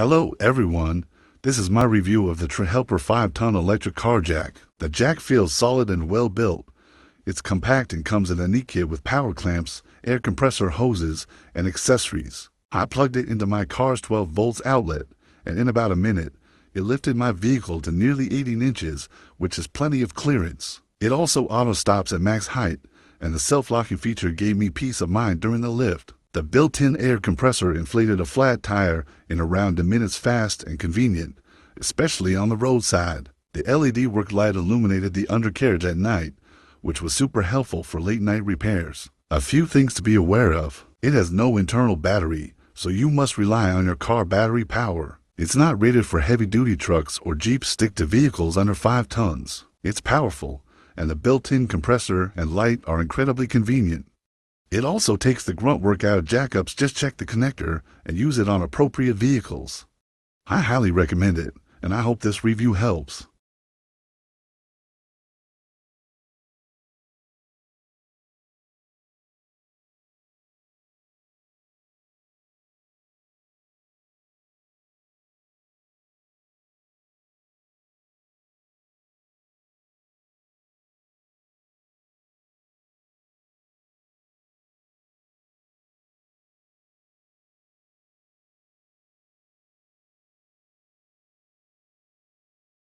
Hello everyone, this is my review of the TrinHelper 5-ton electric car jack. The jack feels solid and well built. It's compact and comes in a neat kit with power clamps, air compressor hoses, and accessories. I plugged it into my car's 12 volts outlet, and in about a minute, it lifted my vehicle to nearly 18 inches, which is plenty of clearance. It also auto stops at max height, and the self-locking feature gave me peace of mind during the lift. The built-in air compressor inflated a flat tire in around a minute fast and convenient, especially on the roadside. The LED work light illuminated the undercarriage at night, which was super helpful for late-night repairs. A few things to be aware of. It has no internal battery, so you must rely on your car battery power. It's not rated for heavy-duty trucks or Jeeps stick to vehicles under 5 tons. It's powerful, and the built-in compressor and light are incredibly convenient. It also takes the grunt work out of jackups. Just check the connector and use it on appropriate vehicles. I highly recommend it, and I hope this review helps.